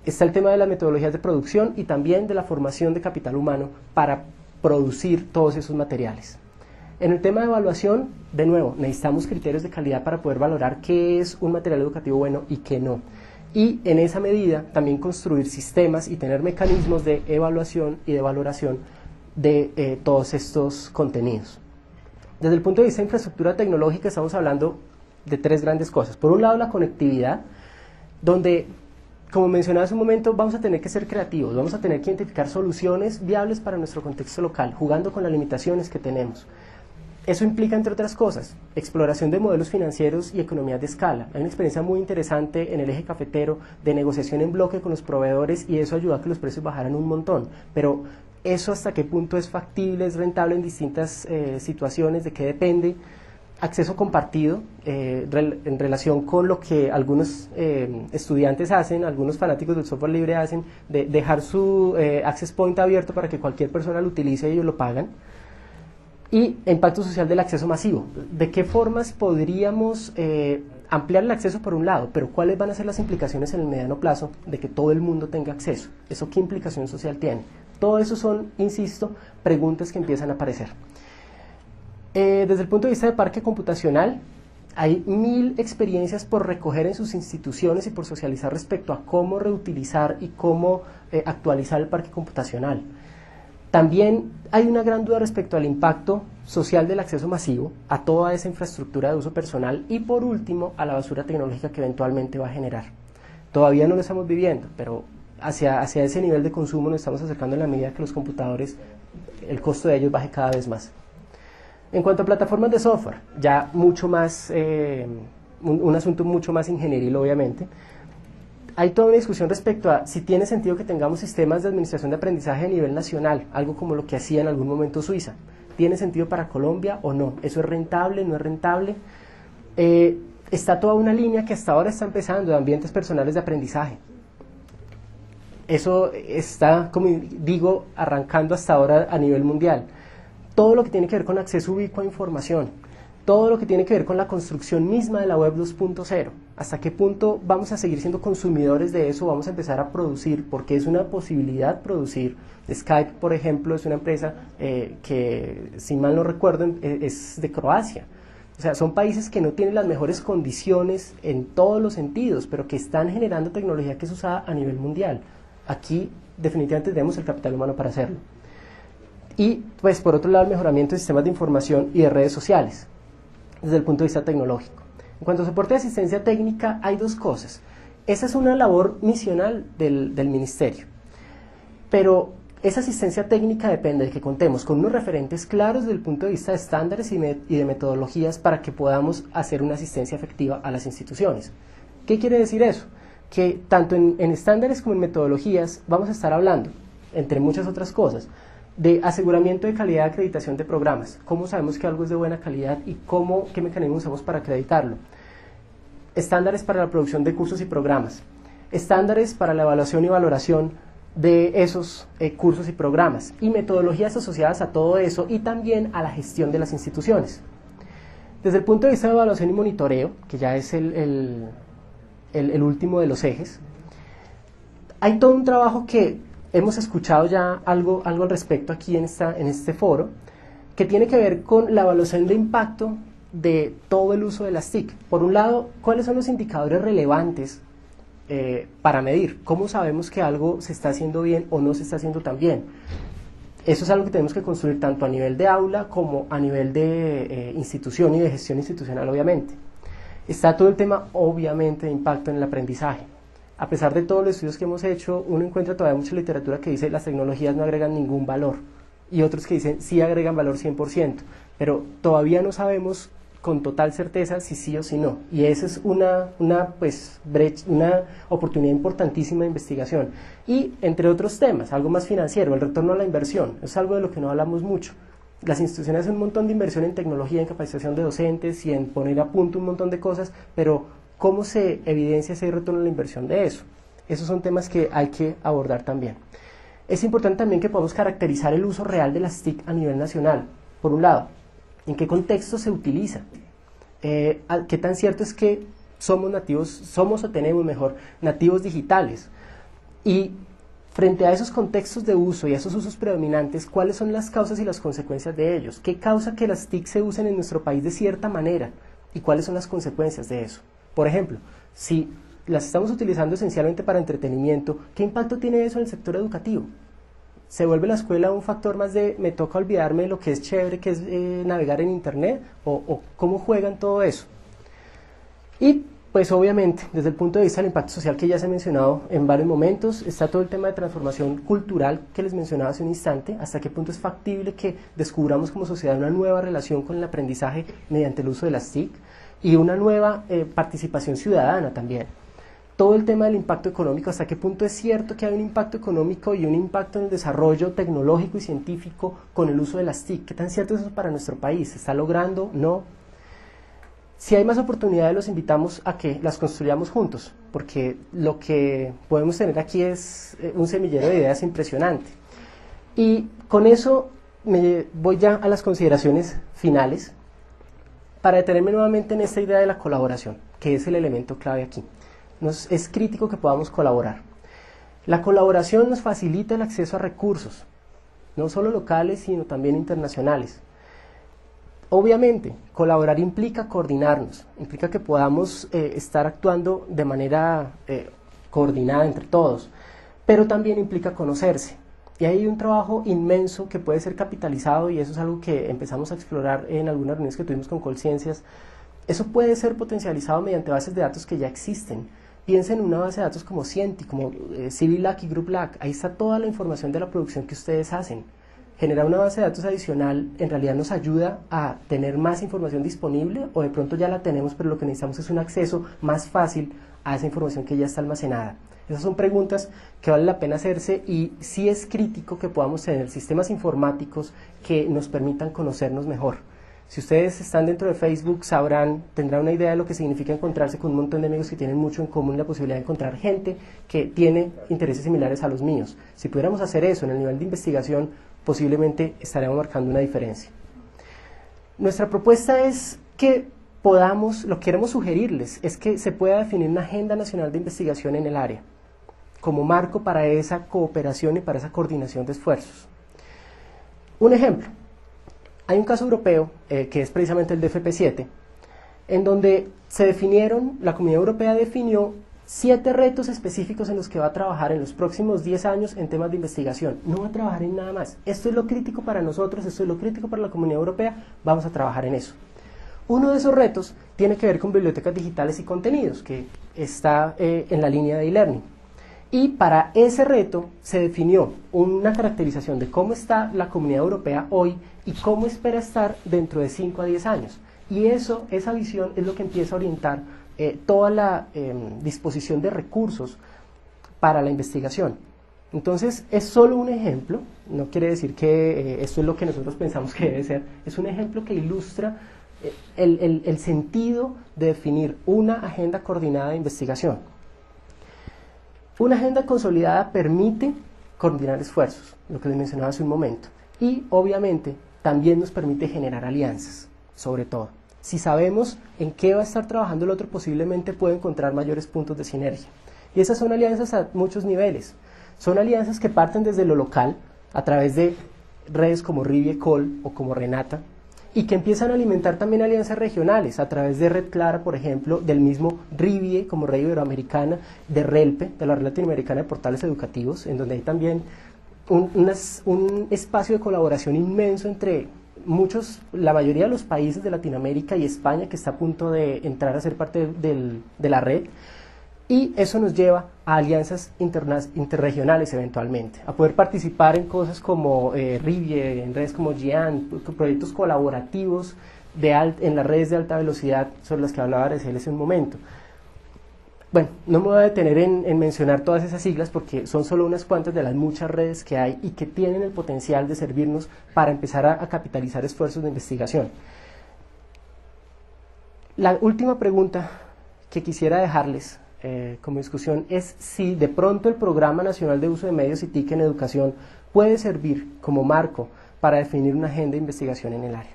S1: Está el tema de las metodologías de producción y también de la formación de capital humano para producir todos esos materiales. En el tema de evaluación, de nuevo, necesitamos criterios de calidad para poder valorar qué es un material educativo bueno y qué no. Y en esa medida también construir sistemas y tener mecanismos de evaluación y de valoración de todos estos contenidos. Desde el punto de vista de infraestructura tecnológica estamos hablando de tres grandes cosas. Por un lado, la conectividad, donde, como mencionaba hace un momento, vamos a tener que ser creativos, vamos a tener que identificar soluciones viables para nuestro contexto local, jugando con las limitaciones que tenemos. Eso implica, entre otras cosas, exploración de modelos financieros y economías de escala. Hay una experiencia muy interesante en el eje cafetero de negociación en bloque con los proveedores y eso ayuda a que los precios bajaran un montón. Pero eso hasta qué punto es factible, es rentable en distintas situaciones, de qué depende. Acceso compartido en relación con lo que algunos estudiantes hacen, algunos fanáticos del software libre hacen, de dejar su access point abierto para que cualquier persona lo utilice y ellos lo pagan. Y impacto social del acceso masivo. ¿De qué formas podríamos ampliar el acceso por un lado? Pero ¿cuáles van a ser las implicaciones en el mediano plazo de que todo el mundo tenga acceso? ¿Eso qué implicación social tiene? Todo eso son, insisto, preguntas que empiezan a aparecer. Desde el punto de vista de parque computacional, hay 1000 experiencias por recoger en sus instituciones y por socializar respecto a cómo reutilizar y cómo actualizar el parque computacional. También hay una gran duda respecto al impacto social del acceso masivo, a toda esa infraestructura de uso personal y por último a la basura tecnológica que eventualmente va a generar. Todavía no lo estamos viviendo, pero hacia ese nivel de consumo nos estamos acercando en la medida que los computadores, el costo de ellos baje cada vez más. En cuanto a plataformas de software, ya mucho más, un asunto mucho más ingenieril obviamente, hay toda una discusión respecto a si tiene sentido que tengamos sistemas de administración de aprendizaje a nivel nacional, algo como lo que hacía en algún momento Suiza. ¿Tiene sentido para Colombia o no? ¿Eso es rentable, no es rentable? Está toda una línea que hasta ahora está empezando de ambientes personales de aprendizaje. Eso está, como digo, arrancando hasta ahora a nivel mundial. Todo lo que tiene que ver con acceso ubicuo a información, todo lo que tiene que ver con la construcción misma de la web 2.0, hasta qué punto vamos a seguir siendo consumidores de eso, vamos a empezar a producir, porque es una posibilidad producir. Skype, por ejemplo, es una empresa que, si mal no recuerdo, es de Croacia. O sea, son países que no tienen las mejores condiciones en todos los sentidos, pero que están generando tecnología que es usada a nivel mundial. Aquí definitivamente tenemos el capital humano para hacerlo. Y, pues, por otro lado, el mejoramiento de sistemas de información y de redes sociales, desde el punto de vista tecnológico. En cuanto a soporte de asistencia técnica, hay dos cosas. Esa es una labor misional del ministerio, pero esa asistencia técnica depende de que contemos con unos referentes claros desde el punto de vista de estándares y de metodologías para que podamos hacer una asistencia efectiva a las instituciones. ¿Qué quiere decir eso? Que tanto en estándares como en metodologías vamos a estar hablando, entre muchas otras cosas, de aseguramiento de calidad de acreditación de programas. ¿Cómo sabemos que algo es de buena calidad y qué mecanismos usamos para acreditarlo? Estándares para la producción de cursos y programas. Estándares para la evaluación y valoración de esos cursos y programas. Y metodologías asociadas a todo eso y también a la gestión de las instituciones. Desde el punto de vista de evaluación y monitoreo, que ya es el último de los ejes, hay todo un trabajo que hemos escuchado ya algo al respecto aquí en este foro, que tiene que ver con la evaluación de impacto de todo el uso de las TIC. Por un lado, ¿cuáles son los indicadores relevantes para medir? ¿Cómo sabemos que algo se está haciendo bien o no se está haciendo tan bien? Eso es algo que tenemos que construir tanto a nivel de aula como a nivel de institución y de gestión institucional, obviamente. Está todo el tema, obviamente, de impacto en el aprendizaje. A pesar de todos los estudios que hemos hecho, uno encuentra todavía mucha literatura que dice las tecnologías no agregan ningún valor y otros que dicen sí agregan valor 100%, pero todavía no sabemos con total certeza si sí o si no, y esa es una oportunidad importantísima de investigación. Y entre otros temas, algo más financiero, el retorno a la inversión, es algo de lo que no hablamos mucho. Las instituciones hacen un montón de inversión en tecnología, en capacitación de docentes y en poner a punto un montón de cosas, pero ¿cómo se evidencia ese retorno a la inversión de eso? Esos son temas que hay que abordar también. Es importante también que podamos caracterizar el uso real de las TIC a nivel nacional. Por un lado, ¿en qué contexto se utiliza? ¿Qué tan cierto es que somos o tenemos nativos digitales? Y frente a esos contextos de uso y a esos usos predominantes, ¿cuáles son las causas y las consecuencias de ellos? ¿Qué causa que las TIC se usen en nuestro país de cierta manera? ¿Y cuáles son las consecuencias de eso? Por ejemplo, si las estamos utilizando esencialmente para entretenimiento, ¿qué impacto tiene eso en el sector educativo? ¿Se vuelve la escuela un factor más de me toca olvidarme de lo que es chévere, que es navegar en internet? ¿O cómo juegan todo eso? Y pues obviamente, desde el punto de vista del impacto social que ya se ha mencionado en varios momentos, está todo el tema de transformación cultural que les mencionaba hace un instante, hasta qué punto es factible que descubramos como sociedad una nueva relación con el aprendizaje mediante el uso de las TIC y una nueva participación ciudadana también. Todo el tema del impacto económico, hasta qué punto es cierto que hay un impacto económico y un impacto en el desarrollo tecnológico y científico con el uso de las TIC. ¿Qué tan cierto es eso para nuestro país? ¿Se está logrando? ¿No? Si hay más oportunidades, los invitamos a que las construyamos juntos, porque lo que podemos tener aquí es un semillero de ideas impresionante. Y con eso me voy ya a las consideraciones finales para detenerme nuevamente en esta idea de la colaboración, que es el elemento clave aquí. Es crítico que podamos colaborar. La colaboración nos facilita el acceso a recursos, no solo locales, sino también internacionales. Obviamente, colaborar implica coordinarnos, implica que podamos estar actuando de manera coordinada entre todos, pero también implica conocerse. Y hay un trabajo inmenso que puede ser capitalizado, y eso es algo que empezamos a explorar en algunas reuniones que tuvimos con Colciencias. Eso puede ser potencializado mediante bases de datos que ya existen. Piensen en una base de datos como Cienti, como CiviLac y GroupLac. Ahí está toda la información de la producción que ustedes hacen. Generar una base de datos adicional en realidad nos ayuda a tener más información disponible, o de pronto ya la tenemos, pero lo que necesitamos es un acceso más fácil a esa información que ya está almacenada. Esas son preguntas que vale la pena hacerse, y sí es crítico que podamos tener sistemas informáticos que nos permitan conocernos mejor. Si ustedes están dentro de Facebook, tendrán una idea de lo que significa encontrarse con un montón de amigos que tienen mucho en común, y la posibilidad de encontrar gente que tiene intereses similares a los míos. Si pudiéramos hacer eso en el nivel de investigación, posiblemente estaríamos marcando una diferencia. Nuestra propuesta es que lo que queremos sugerirles es que se pueda definir una agenda nacional de investigación en el área, como marco para esa cooperación y para esa coordinación de esfuerzos. Un ejemplo, hay un caso europeo, que es precisamente el DFP7, en donde la Comunidad Europea definió 7 retos específicos en los que va a trabajar en los próximos 10 años en temas de investigación. No va a trabajar en nada más. Esto es lo crítico para nosotros, esto es lo crítico para la Comunidad Europea, vamos a trabajar en eso. Uno de esos retos tiene que ver con bibliotecas digitales y contenidos, que está en la línea de e-learning. Y para ese reto se definió una caracterización de cómo está la Comunidad Europea hoy y cómo espera estar dentro de 5 a 10 años. Y esa visión es lo que empieza a orientar toda la disposición de recursos para la investigación. Entonces, es solo un ejemplo, no quiere decir que esto es lo que nosotros pensamos que debe ser, es un ejemplo que ilustra el sentido de definir una agenda coordinada de investigación. Una agenda consolidada permite coordinar esfuerzos, lo que les mencionaba hace un momento, y obviamente también nos permite generar alianzas, sobre todo. Si sabemos en qué va a estar trabajando el otro, posiblemente puede encontrar mayores puntos de sinergia. Y esas son alianzas a muchos niveles. Son alianzas que parten desde lo local, a través de redes como Riviecol o como Renata, y que empiezan a alimentar también alianzas regionales, a través de Red Clara, por ejemplo, del mismo RIVIE, como Red Iberoamericana, de RELPE, de la Red Latinoamericana de Portales Educativos, en donde hay también un espacio de colaboración inmenso entre la mayoría de los países de Latinoamérica y España, que está a punto de entrar a ser parte de la red, y eso nos lleva a alianzas interregionales eventualmente, a poder participar en cosas como RIVIE, en redes como GIAN, proyectos colaborativos en las redes de alta velocidad sobre las que hablaba Araceli hace un momento. Bueno, no me voy a detener en mencionar todas esas siglas, porque son solo unas cuantas de las muchas redes que hay y que tienen el potencial de servirnos para empezar a capitalizar esfuerzos de investigación. La última pregunta que quisiera dejarles como discusión es si de pronto el Programa Nacional de Uso de Medios y TIC en Educación puede servir como marco para definir una agenda de investigación en el área.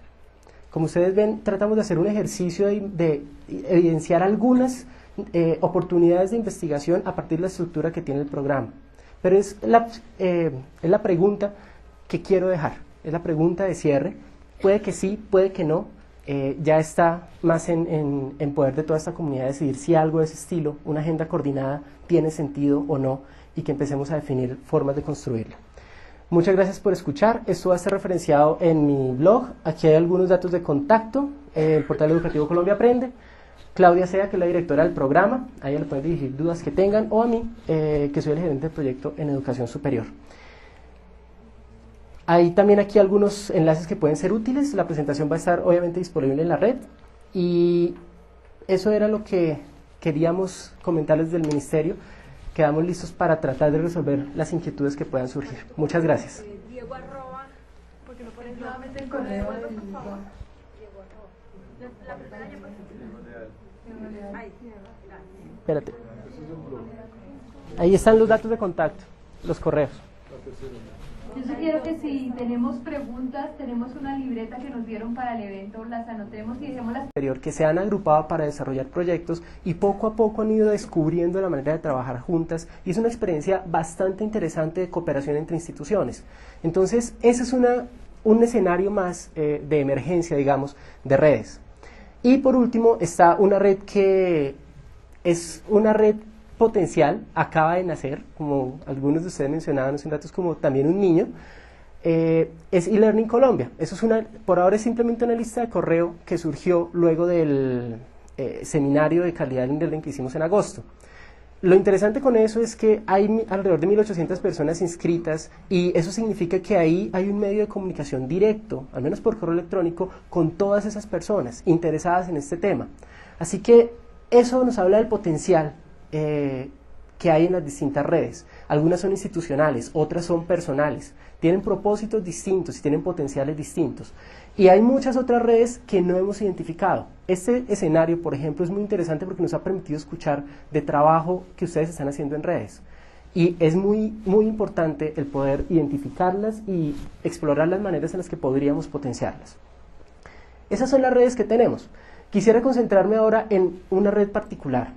S1: Como ustedes ven, tratamos de hacer un ejercicio de evidenciar algunas oportunidades de investigación a partir de la estructura que tiene el programa. Pero es la pregunta que quiero dejar, es la pregunta de cierre. Puede que sí, puede que no. Ya está más en poder de toda esta comunidad decidir si algo de ese estilo, una agenda coordinada, tiene sentido o no, y que empecemos a definir formas de construirla. Muchas gracias por escuchar. Esto va a estar referenciado en mi blog. Aquí hay algunos datos de contacto, el portal educativo Colombia Aprende. Claudia Sea, que es la directora del programa, a ella le pueden dirigir dudas que tengan, o a mí, que soy el gerente del proyecto en educación superior. Hay también aquí algunos enlaces que pueden ser útiles. La presentación va a estar obviamente disponible en la red, y eso era lo que queríamos comentarles del Ministerio. Quedamos listos para tratar de resolver las inquietudes que puedan surgir. Muchas gracias.
S2: Diego arroba, porque no pones nuevamente el correo, por favor. Diego arroba. La primera ya pasó. Ahí,
S1: espérate. Ahí están los datos de contacto, los correos.
S3: Yo sugiero que si tenemos preguntas, tenemos una libreta que nos dieron para el evento, las anotemos y dejemos las
S1: que se han agrupado para desarrollar proyectos y poco a poco han ido descubriendo la manera de trabajar juntas y es una experiencia bastante interesante de cooperación entre instituciones. Entonces, ese es un escenario más de emergencia, digamos, de redes. Y por último está una red que es una red potencial, acaba de nacer, como algunos de ustedes mencionaban hace un rato, es como también un niño, es eLearning Colombia. Eso es por ahora es simplemente una lista de correo que surgió luego del seminario de calidad del e-learning que hicimos en agosto. Lo interesante con eso es que hay alrededor de 1.800 personas inscritas y eso significa que ahí hay un medio de comunicación directo, al menos por correo electrónico, con todas esas personas interesadas en este tema. Así que eso nos habla del potencial que hay en las distintas redes. Algunas son institucionales, otras son personales, tienen propósitos distintos y tienen potenciales distintos. Y hay muchas otras redes que no hemos identificado. Este escenario, por ejemplo, es muy interesante porque nos ha permitido escuchar de trabajo que ustedes están haciendo en redes. Y es muy, muy importante el poder identificarlas y explorar las maneras en las que podríamos potenciarlas. Esas son las redes que tenemos. Quisiera concentrarme ahora en una red particular.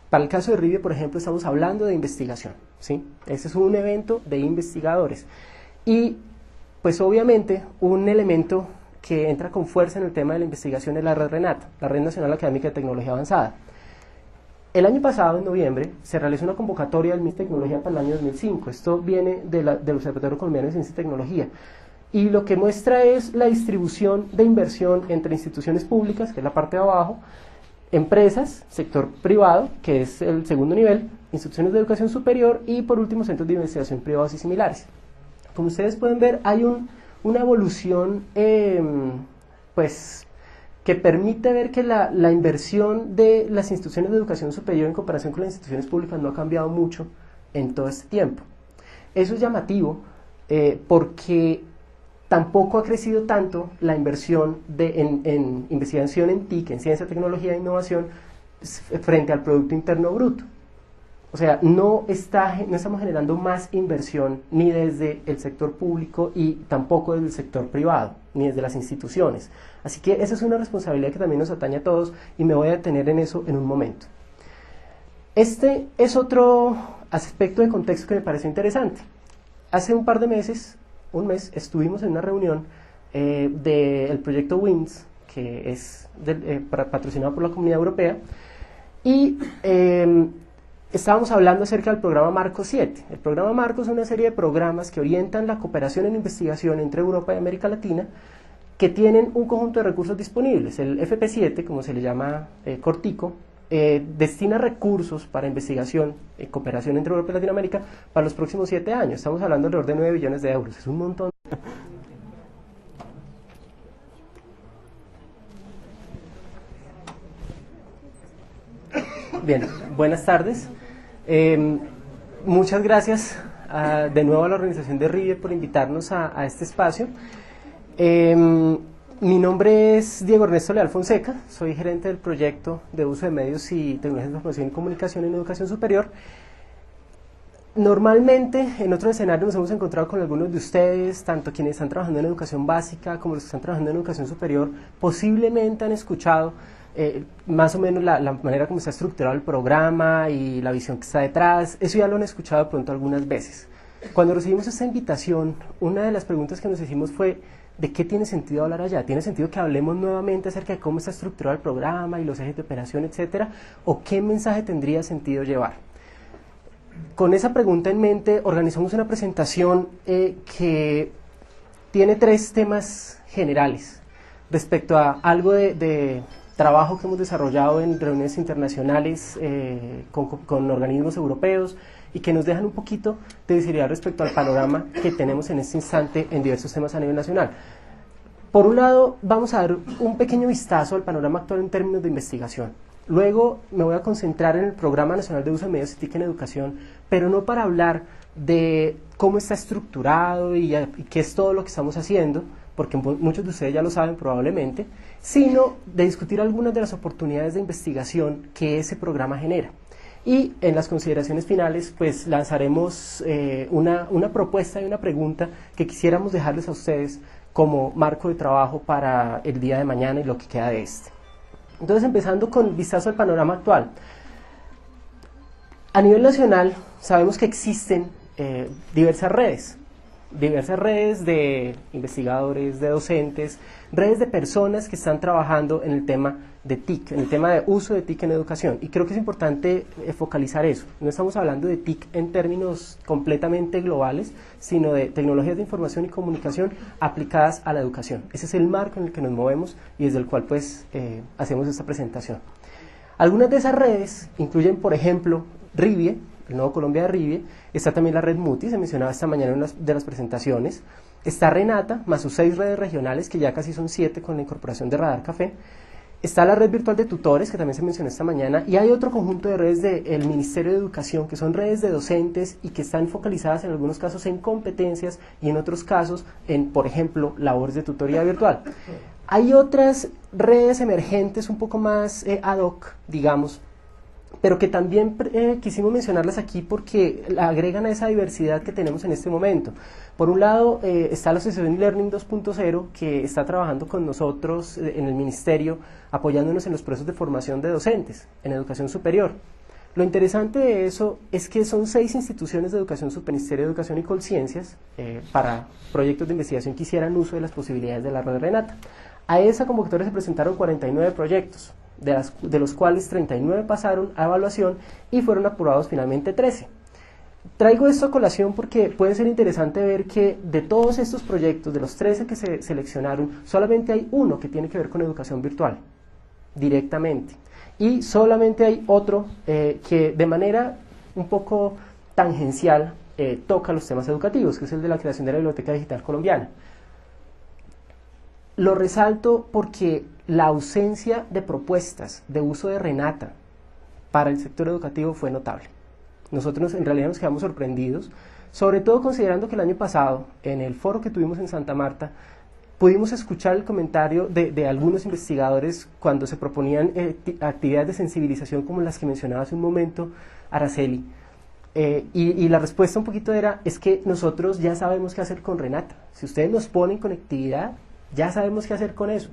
S1: Para el caso de Rivie, por ejemplo, estamos hablando de investigación, ¿sí? Este es un evento de investigadores. Y, pues obviamente, un elemento que entra con fuerza en el tema de la investigación es la Red Renata, la Red Nacional Académica de Tecnología Avanzada. El año pasado, en noviembre, se realizó una convocatoria del Ministerio de Tecnología para el año 2005. Esto viene del Observatorio Colombiano de Ciencia y Tecnología. Y lo que muestra es la distribución de inversión entre instituciones públicas, que es la parte de abajo, empresas, sector privado, que es el segundo nivel, instituciones de educación superior y por último centros de investigación privados y similares. Como ustedes pueden ver, hay una evolución pues, que permite ver que la inversión de las instituciones de educación superior en comparación con las instituciones públicas no ha cambiado mucho en todo este tiempo. Eso es llamativo porque tampoco ha crecido tanto la inversión en investigación en TIC, en ciencia, tecnología e innovación, frente al Producto Interno Bruto. O sea, no estamos generando más inversión ni desde el sector público y tampoco desde el sector privado, ni desde las instituciones. Así que esa es una responsabilidad que también nos atañe a todos y me voy a detener en eso en un momento. Este es otro aspecto de contexto que me pareció interesante. Hace un par de meses, un mes, estuvimos en una reunión del proyecto WINS, que es patrocinado por la Comunidad Europea, y estábamos hablando acerca del programa Marco 7. El programa Marco es una serie de programas que orientan la cooperación en investigación entre Europa y América Latina, que tienen un conjunto de recursos disponibles. El FP7, como se le llama cortico, destina recursos para investigación y cooperación entre Europa y Latinoamérica para los próximos 7 años. Estamos hablando alrededor de 9 billones de euros. Es un montón. Bien, buenas tardes. Muchas gracias de nuevo a la organización de Rivie por invitarnos a este espacio. Mi nombre es Diego Ernesto Leal Fonseca, soy gerente del proyecto de uso de medios y tecnologías de información y comunicación en educación superior. Normalmente en otros escenarios nos hemos encontrado con algunos de ustedes, tanto quienes están trabajando en educación básica como los que están trabajando en educación superior, posiblemente han escuchado más o menos la manera como está estructurado el programa y la visión que está detrás. Eso ya lo han escuchado de pronto algunas veces. Cuando recibimos esta invitación, una de las preguntas que nos hicimos fue: ¿de qué tiene sentido hablar allá? ¿Tiene sentido que hablemos nuevamente acerca de cómo está estructurado el programa y los ejes de operación, etcétera? ¿O qué mensaje tendría sentido llevar? Con esa pregunta en mente, organizamos una presentación que tiene 3 temas generales respecto a algo de trabajo que hemos desarrollado en reuniones internacionales con organismos europeos y que nos dejan un poquito de visibilidad respecto al panorama que tenemos en este instante en diversos temas a nivel nacional. Por un lado, vamos a dar un pequeño vistazo al panorama actual en términos de investigación. Luego me voy a concentrar en el Programa Nacional de Uso de Medios y TIC en Educación, pero no para hablar de cómo está estructurado y qué es todo lo que estamos haciendo, porque muchos de ustedes ya lo saben probablemente, sino de discutir algunas de las oportunidades de investigación que ese programa genera. Y en las consideraciones finales pues lanzaremos una propuesta y una pregunta que quisiéramos dejarles a ustedes como marco de trabajo para el día de mañana y lo que queda de este. Entonces, empezando con el vistazo al panorama actual. A nivel nacional sabemos que existen diversas redes de investigadores, de docentes, redes de personas que están trabajando en el tema de TIC, en el tema de uso de TIC en educación. Y creo que es importante focalizar eso. No estamos hablando de TIC en términos completamente globales, sino de tecnologías de información y comunicación aplicadas a la educación. Ese es el marco en el que nos movemos y desde el cual pues hacemos esta presentación. Algunas de esas redes incluyen, por ejemplo, RIVIE, el Nuevo Colombia de RIVIE. Está también la red MUTI, se mencionaba esta mañana en una de las presentaciones. Está Renata, más sus 6 redes regionales, que ya casi son 7 con la incorporación de Radar Café. Está la red virtual de tutores, que también se mencionó esta mañana, y hay otro conjunto de redes del Ministerio de Educación, que son redes de docentes y que están focalizadas en algunos casos en competencias y en otros casos en, por ejemplo, labores de tutoría virtual. Hay otras redes emergentes un poco más ad hoc, digamos, pero que también quisimos mencionarlas aquí porque agregan a esa diversidad que tenemos en este momento. Por un lado está la Asociación Learning 2.0, que está trabajando con nosotros en el Ministerio, apoyándonos en los procesos de formación de docentes en educación superior. Lo interesante de eso es que son 6 instituciones de educación superior, Ministerio de Educación y Colciencias, para proyectos de investigación que hicieran uso de las posibilidades de la red Renata. A esa convocatoria se presentaron 49 proyectos, de los cuales 39 pasaron a evaluación y fueron aprobados finalmente 13. Traigo esto a colación porque puede ser interesante ver que de todos estos proyectos, de los 13 que se seleccionaron, solamente hay uno que tiene que ver con educación virtual, directamente. Y solamente hay otro que de manera un poco tangencial toca los temas educativos, que es el de la creación de la Biblioteca Digital Colombiana. Lo resalto porque la ausencia de propuestas de uso de Renata para el sector educativo fue notable. Nosotros en realidad nos quedamos sorprendidos, sobre todo considerando que el año pasado, en el foro que tuvimos en Santa Marta, pudimos escuchar el comentario de algunos investigadores cuando se proponían actividades de sensibilización como las que mencionaba hace un momento Araceli. Y la respuesta un poquito era, es que nosotros ya sabemos qué hacer con Renata. Si ustedes nos ponen conectividad, ya sabemos qué hacer con eso.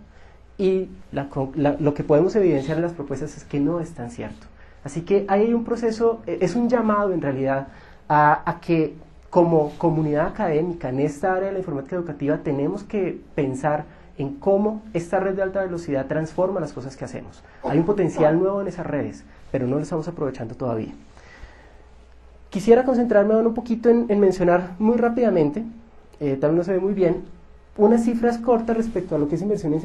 S1: Y lo que podemos evidenciar en las propuestas es que no es tan cierto. Así que hay un proceso, es un llamado en realidad a que como comunidad académica en esta área de la informática educativa tenemos que pensar en cómo esta red de alta velocidad transforma las cosas que hacemos. Hay un potencial nuevo en esas redes, pero no lo estamos aprovechando todavía. Quisiera concentrarme ahora un poquito en mencionar muy rápidamente, tal vez no se ve muy bien, unas cifras cortas respecto a lo que es inversión en